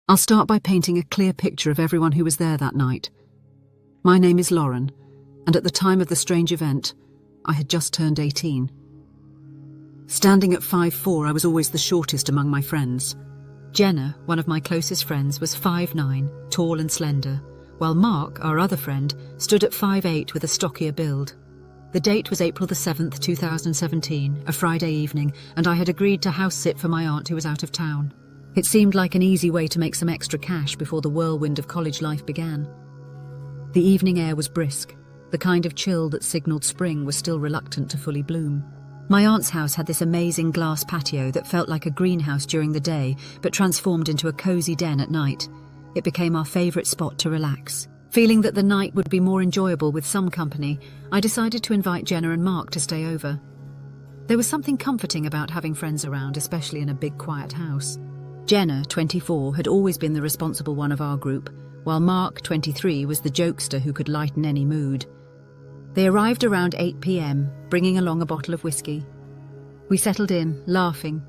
I'll start by painting a clear picture of everyone who was there that night. My name is Lauren, and at the time of the strange event, I had just turned 18. Standing at 5'4", I was always the shortest among my friends. Jenna, one of my closest friends, was 5'9", tall and slender, while Mark, our other friend, stood at 5'8" with a stockier build. The date was April the 7th, 2017, a Friday evening, and I had agreed to house-sit for my aunt who was out of town. It seemed like an easy way to make some extra cash before the whirlwind of college life began. The evening air was brisk. The kind of chill that signalled spring was still reluctant to fully bloom. My aunt's house had this amazing glass patio that felt like a greenhouse during the day, but transformed into a cosy den at night. It became our favourite spot to relax. Feeling that the night would be more enjoyable with some company, I decided to invite Jenna and Mark to stay over. There was something comforting about having friends around, especially in a big, quiet house. Jenna, 24, had always been the responsible one of our group, while Mark, 23, was the jokester who could lighten any mood. They arrived around 8 p.m, bringing along a bottle of whiskey. We settled in, laughing,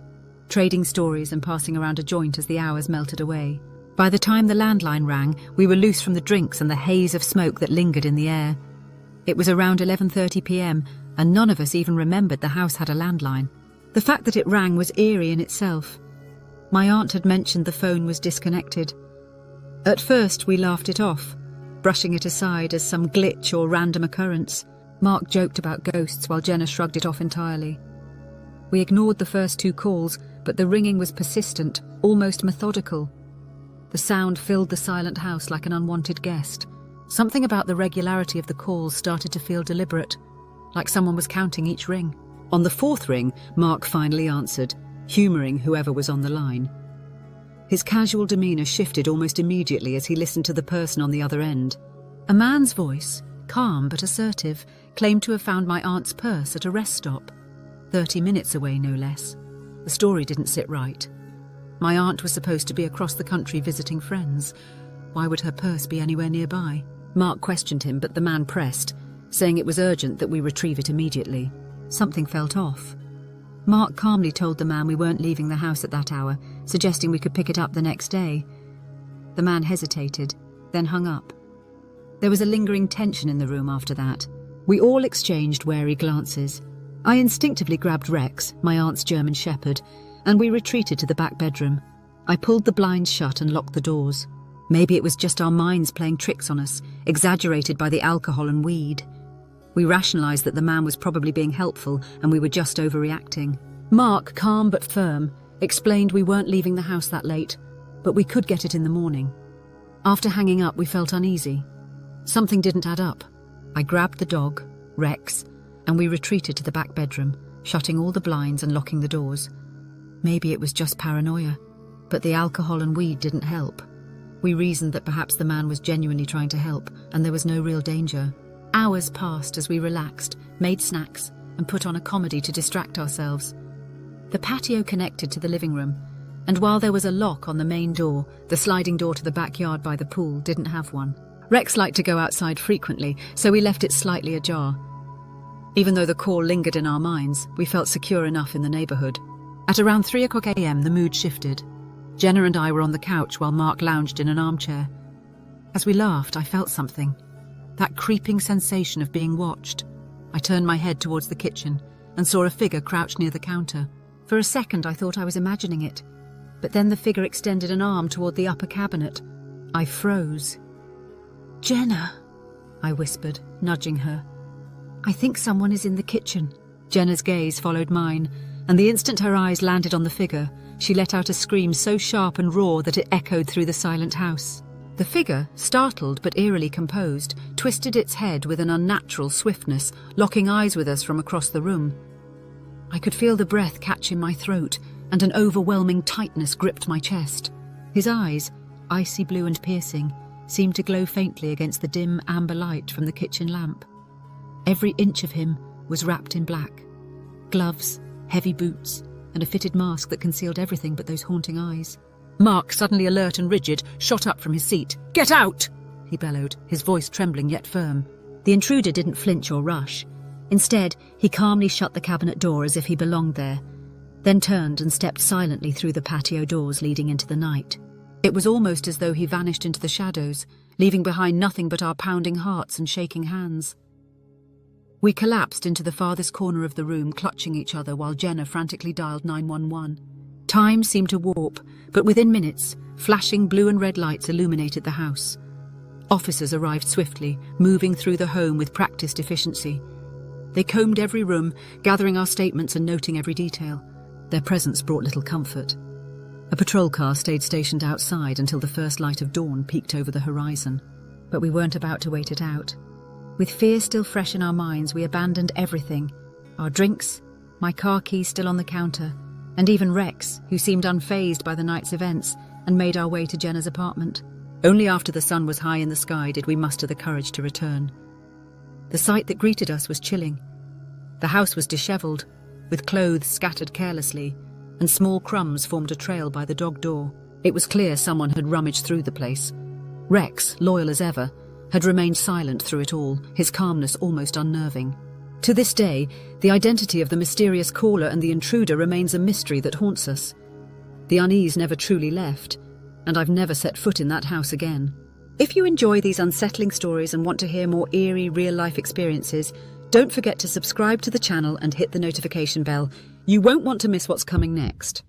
trading stories and passing around a joint as the hours melted away. By the time the landline rang, we were loose from the drinks and the haze of smoke that lingered in the air. It was around 11:30 p.m, and none of us even remembered the house had a landline. The fact that it rang was eerie in itself. My aunt had mentioned the phone was disconnected. At first, we laughed it off, brushing it aside as some glitch or random occurrence. Mark joked about ghosts while Jenna shrugged it off entirely. We ignored the first two calls, but the ringing was persistent, almost methodical. The sound filled the silent house like an unwanted guest. Something about the regularity of the calls started to feel deliberate, like someone was counting each ring. On the fourth ring, Mark finally answered, humouring whoever was on the line. His casual demeanour shifted almost immediately as he listened to the person on the other end. A man's voice, calm but assertive, claimed to have found my aunt's purse at a rest stop, 30 minutes away no less. The story didn't sit right. My aunt was supposed to be across the country visiting friends. Why would her purse be anywhere nearby? Mark questioned him, but the man pressed, saying it was urgent that we retrieve it immediately. Something felt off. Mark calmly told the man we weren't leaving the house at that hour, suggesting we could pick it up the next day. The man hesitated, then hung up. There was a lingering tension in the room after that. We all exchanged wary glances. I instinctively grabbed Rex, my aunt's German shepherd, and we retreated to the back bedroom. I pulled the blinds shut and locked the doors. Maybe it was just our minds playing tricks on us, exaggerated by the alcohol and weed. We rationalised that the man was probably being helpful and we were just overreacting. Mark, calm but firm, explained we weren't leaving the house that late, but we could get it in the morning. After hanging up, we felt uneasy. Something didn't add up. I grabbed the dog, Rex, and we retreated to the back bedroom, shutting all the blinds and locking the doors. Maybe it was just paranoia, but the alcohol and weed didn't help. We reasoned that perhaps the man was genuinely trying to help, and there was no real danger. Hours passed as we relaxed, made snacks, and put on a comedy to distract ourselves. The patio connected to the living room, and while there was a lock on the main door, the sliding door to the backyard by the pool didn't have one. Rex liked to go outside frequently, so we left it slightly ajar. Even though the call lingered in our minds, we felt secure enough in the neighbourhood. At around 3 a.m, the mood shifted. Jenna and I were on the couch while Mark lounged in an armchair. As we laughed, I felt something. That creeping sensation of being watched. I turned my head towards the kitchen and saw a figure crouched near the counter. For a second, I thought I was imagining it, but then the figure extended an arm toward the upper cabinet. I froze. "Jenna," I whispered, nudging her. "I think someone is in the kitchen." Jenna's gaze followed mine, and the instant her eyes landed on the figure, she let out a scream so sharp and raw that it echoed through the silent house. The figure, startled but eerily composed, twisted its head with an unnatural swiftness, locking eyes with us from across the room. I could feel the breath catch in my throat, and an overwhelming tightness gripped my chest. His eyes, icy blue and piercing, seemed to glow faintly against the dim amber light from the kitchen lamp. Every inch of him was wrapped in black. Gloves, heavy boots, and a fitted mask that concealed everything but those haunting eyes. Mark, suddenly alert and rigid, shot up from his seat. "Get out!" he bellowed, his voice trembling yet firm. The intruder didn't flinch or rush. Instead, he calmly shut the cabinet door as if he belonged there, then turned and stepped silently through the patio doors leading into the night. It was almost as though he vanished into the shadows, leaving behind nothing but our pounding hearts and shaking hands. We collapsed into the farthest corner of the room, clutching each other while Jenna frantically dialed 911. Time seemed to warp, but within minutes, flashing blue and red lights illuminated the house. Officers arrived swiftly, moving through the home with practiced efficiency. They combed every room, gathering our statements and noting every detail. Their presence brought little comfort. A patrol car stayed stationed outside until the first light of dawn peeked over the horizon. But we weren't about to wait it out. With fear still fresh in our minds, we abandoned everything. Our drinks, my car keys still on the counter, and even Rex, who seemed unfazed by the night's events, and made our way to Jenna's apartment. Only after the sun was high in the sky did we muster the courage to return. The sight that greeted us was chilling. The house was dishevelled, with clothes scattered carelessly, and small crumbs formed a trail by the dog door. It was clear someone had rummaged through the place. Rex, loyal as ever, had remained silent through it all, his calmness almost unnerving. To this day, the identity of the mysterious caller and the intruder remains a mystery that haunts us. The unease never truly left, and I've never set foot in that house again. If you enjoy these unsettling stories and want to hear more eerie, real-life experiences, don't forget to subscribe to the channel and hit the notification bell. You won't want to miss what's coming next.